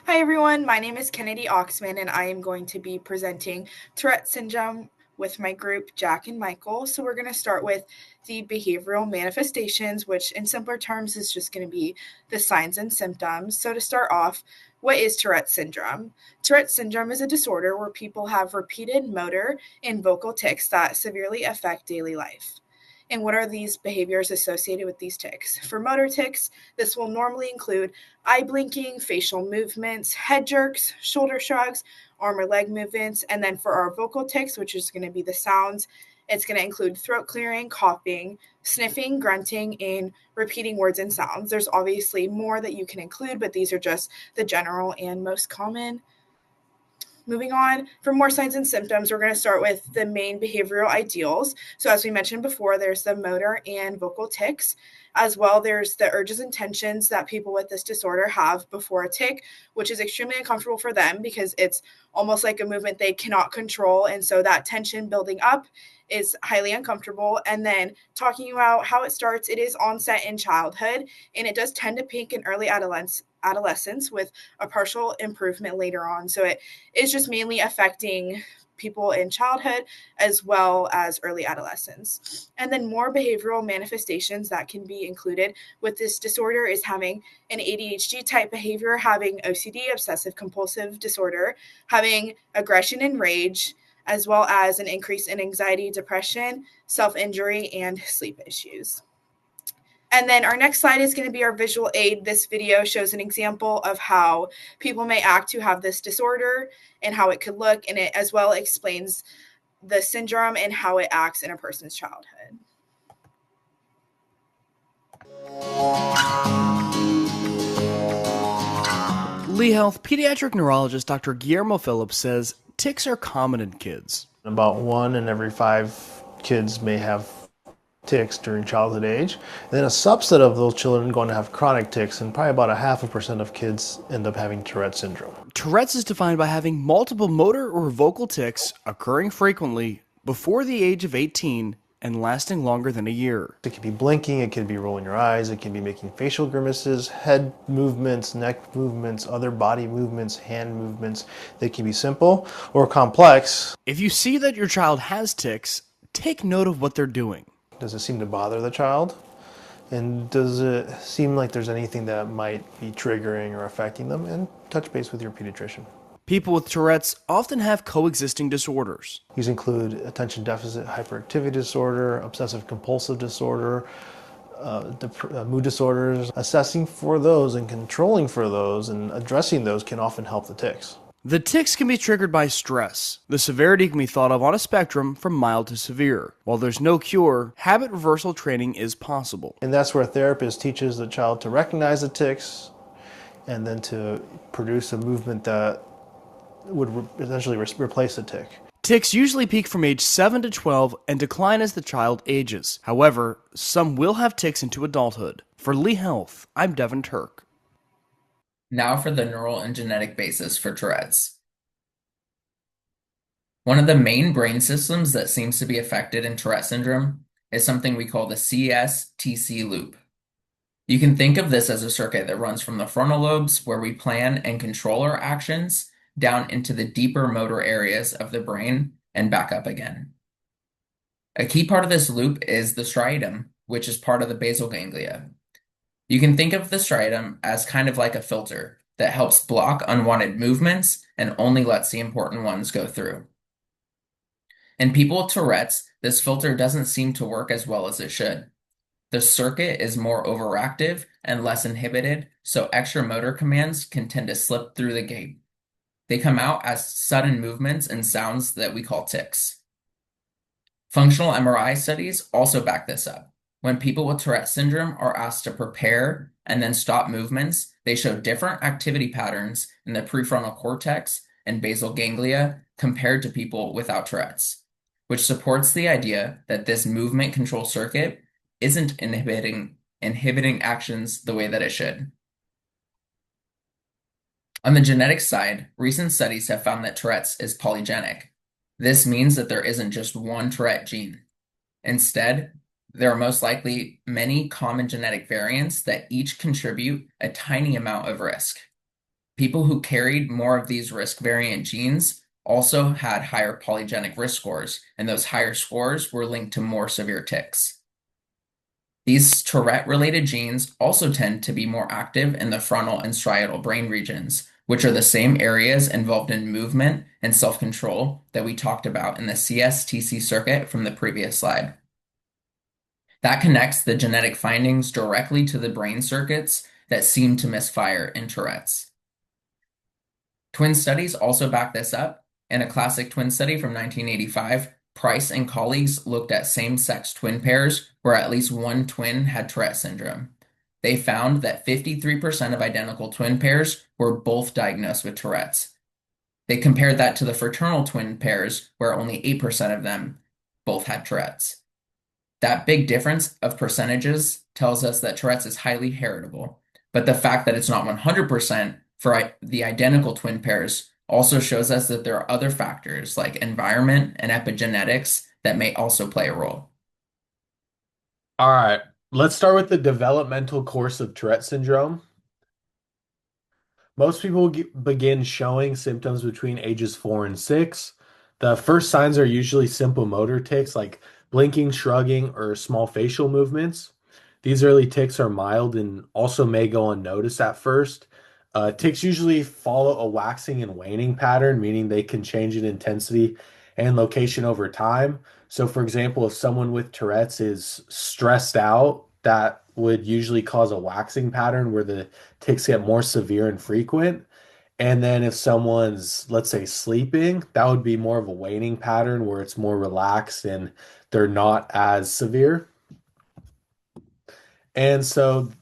Hi everyone, my name is Kennedy Oxman and I am going to be presenting Tourette syndrome with my group Jack and Michael. So we're going to start with the behavioral manifestations, which in simpler terms is just going to be the signs and symptoms. So to start off, what is Tourette syndrome? Tourette syndrome is a disorder where people have repeated motor and vocal tics that severely affect daily life. And what are these behaviors associated with these tics? For motor tics, this will normally include eye blinking, facial movements, head jerks, shoulder shrugs, arm or leg movements. And then for our vocal tics, which is going to be the sounds, it's going to include throat clearing, coughing, sniffing, grunting, and repeating words and sounds. There's obviously more that you can include, but these are just the general and most common. Moving on, for more signs and symptoms, we're going to start with the main behavioral ideals. So, as we mentioned before, there's the motor and vocal tics. As well, there's the urges and tensions that people with this disorder have before a tic, which is extremely uncomfortable for them because it's almost like a movement they cannot control. And so that tension building up is highly uncomfortable. And then talking about how it starts, it is onset in childhood and it does tend to peak in early adolescence with a partial improvement later on. So it is just mainly affecting people in childhood as well as early adolescence. And then more behavioral manifestations that can be included with this disorder is having an ADHD type behavior, having OCD, obsessive compulsive disorder, having aggression and rage, as well as an increase in anxiety, depression, self injury, and sleep issues. And then our next slide is going to be our visual aid. This video shows an example of how people may act who have this disorder and how it could look, and it as well explains the syndrome and how it acts in a person's childhood. Lee Health pediatric neurologist Dr. Guillermo Phillips says tics are common in kids. About 1 in every 5 kids may have tics during childhood age. And then a subset of those children are going to have chronic tics, and probably about 0.5% of kids end up having Tourette syndrome. Tourette's is defined by having multiple motor or vocal tics occurring frequently before the age of 18 and lasting longer than a year. It could be blinking, it could be rolling your eyes, it can be making facial grimaces, head movements, neck movements, other body movements, hand movements. They can be simple or complex. If you see that your child has tics, take note of what they're doing. Does it seem to bother the child? And does it seem like there's anything that might be triggering or affecting them? And touch base with your pediatrician. People with Tourette's often have coexisting disorders. These include attention deficit hyperactivity disorder, obsessive compulsive disorder, mood disorders. Assessing for those and controlling for those and addressing those can often help the tics. The tics can be triggered by stress. The severity can be thought of on a spectrum from mild to severe. While there's no cure, habit reversal training is possible. And that's where a therapist teaches the child to recognize the tics and then to produce a movement that would essentially replace the tic. Tics usually peak from age 7 to 12 and decline as the child ages. However, some will have tics into adulthood. For Lee Health, I'm Devin Turk. Now for the neural and genetic basis for Tourette's. One of the main brain systems that seems to be affected in Tourette syndrome is something we call the CSTC loop. You can think of this as a circuit that runs from the frontal lobes, where we plan and control our actions, down into the deeper motor areas of the brain and back up again. A key part of this loop is the striatum, which is part of the basal ganglia. You can think of the striatum as kind of like a filter that helps block unwanted movements and only lets the important ones go through. In people with Tourette's, this filter doesn't seem to work as well as it should. The circuit is more overactive and less inhibited, so extra motor commands can tend to slip through the gate. They come out as sudden movements and sounds that we call tics. Functional MRI studies also back this up. When people with Tourette syndrome are asked to prepare and then stop movements, they show different activity patterns in the prefrontal cortex and basal ganglia compared to people without Tourette's, which supports the idea that this movement control circuit isn't inhibiting actions the way that it should. On the genetic side, recent studies have found that Tourette's is polygenic. This means that there isn't just one Tourette gene. Instead, there are most likely many common genetic variants that each contribute a tiny amount of risk. People who carried more of these risk variant genes also had higher polygenic risk scores, and those higher scores were linked to more severe tics. These Tourette-related genes also tend to be more active in the frontal and striatal brain regions, which are the same areas involved in movement and self-control that we talked about in the CSTC circuit from the previous slide. That connects the genetic findings directly to the brain circuits that seem to misfire in Tourette's. Twin studies also back this up. In a classic twin study from 1985, Price and colleagues looked at same-sex twin pairs where at least one twin had Tourette syndrome. They found that 53% of identical twin pairs were both diagnosed with Tourette's. They compared that to the fraternal twin pairs where only 8% of them both had Tourette's. That big difference of percentages tells us that Tourette's is highly heritable, but the fact that it's not 100% for the identical twin pairs also shows us that there are other factors like environment and epigenetics that may also play a role. All right, let's start with the developmental course of Tourette syndrome. Most people begin showing symptoms between ages 4 and 6. The first signs are usually simple motor tics like blinking, shrugging, or small facial movements. These early tics are mild and also may go unnoticed at first. Tics usually follow a waxing and waning pattern, meaning they can change in intensity and location over time. So, for example, if someone with Tourette's is stressed out, that would usually cause a waxing pattern where the tics get more severe and frequent. And then if someone's, let's say, sleeping, that would be more of a waning pattern where it's more relaxed and they're not as severe. And so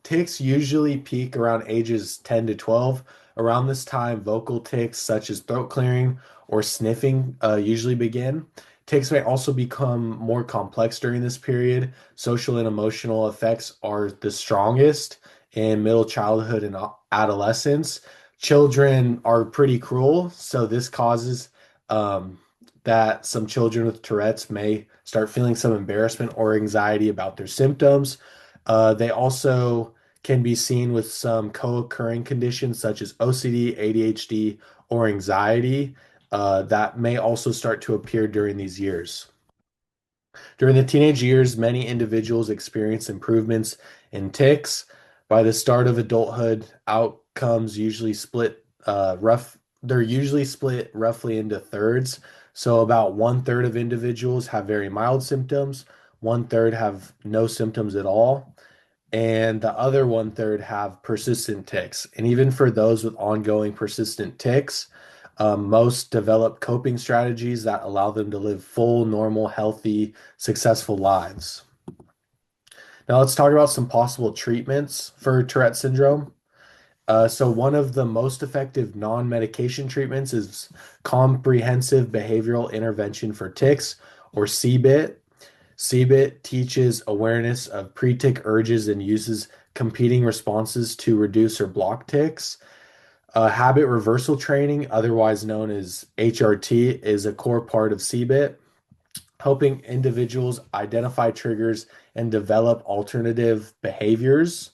tics usually peak around ages 10 to 12. Around this time, vocal tics such as throat clearing or sniffing usually begin. Tics may also become more complex during this period. Social and emotional effects are the strongest in middle childhood and adolescence. Children are pretty cruel, so this causes that some children with Tourette's may start feeling some embarrassment or anxiety about their symptoms. They also can be seen with some co-occurring conditions such as OCD, ADHD, or anxiety that may also start to appear during these years. During the teenage years, many individuals experience improvements in tics. By the start of adulthood, outcomes usually they're usually split roughly into thirds. So about 1/3 of individuals have very mild symptoms, 1/3 have no symptoms at all, and the other 1/3 have persistent tics. And even for those with ongoing persistent tics, most develop coping strategies that allow them to live full, normal, healthy, successful lives. Now let's talk about some possible treatments for Tourette syndrome. So one of the most effective non-medication treatments is comprehensive behavioral intervention for tics, or CBIT. CBIT teaches awareness of pre-tic urges and uses competing responses to reduce or block tics. Habit reversal training, otherwise known as HRT, is a core part of CBIT, helping individuals identify triggers and develop alternative behaviors.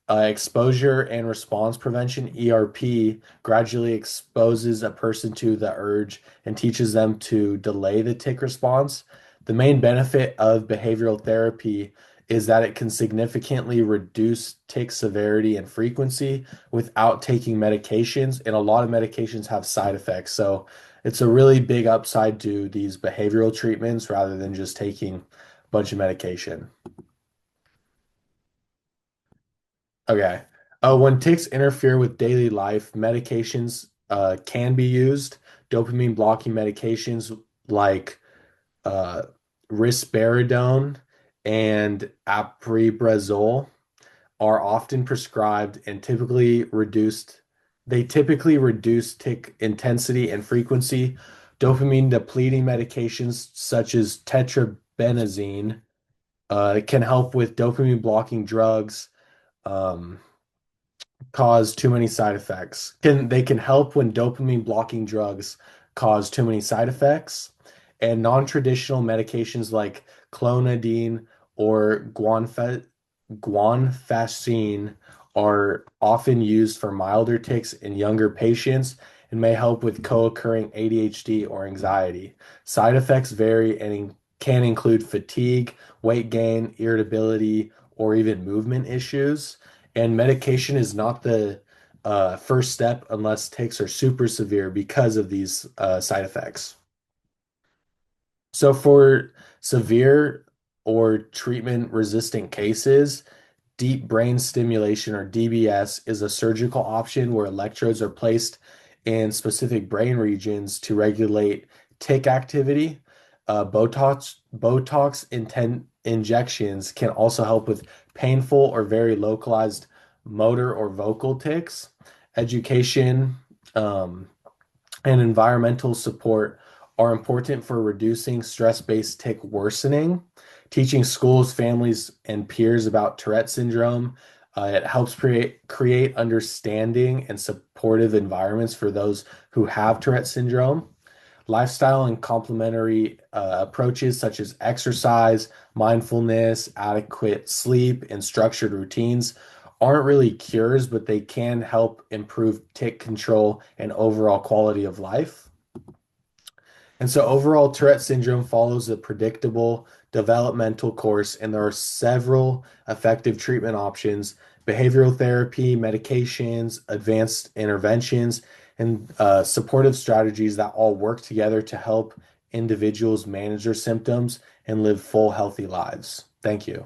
Exposure and response prevention, ERP, gradually exposes a person to the urge and teaches them to delay the tic response. The main benefit of behavioral therapy is that it can significantly reduce tic severity and frequency without taking medications, and a lot of medications have side effects. So it's a really big upside to these behavioral treatments rather than just taking a bunch of medication. Okay. When tics interfere with daily life, medications can be used. Dopamine blocking medications like uh, risperidone and aripiprazole are often prescribed and typically reduce tic intensity and frequency. Dopamine depleting medications such as tetrabenazine can help with dopamine blocking drugs um, cause too many side effects. They can help when dopamine blocking drugs cause too many side effects, and non-traditional medications like clonidine or guanfacine are often used for milder tics in younger patients and may help with co-occurring ADHD or anxiety. Side effects vary and can include fatigue, weight gain, irritability, or even movement issues. And medication is not the first step unless tics are super severe because of these side effects. So for severe or treatment resistant cases, deep brain stimulation, or DBS, is a surgical option where electrodes are placed in specific brain regions to regulate tic activity. Botox injections can also help with painful or very localized motor or vocal tics. Education, um, and environmental support are important for reducing stress-based tic worsening. Teaching schools, families, and peers about Tourette syndrome, it helps create understanding and supportive environments for those who have Tourette syndrome. Lifestyle and complementary approaches such as exercise, mindfulness, adequate sleep, and structured routines aren't really cures, but they can help improve tic control and overall quality of life. And so overall, Tourette syndrome follows a predictable developmental course, and there are several effective treatment options: behavioral therapy, medications, advanced interventions, and supportive strategies that all work together to help individuals manage their symptoms and live full, healthy lives. Thank you.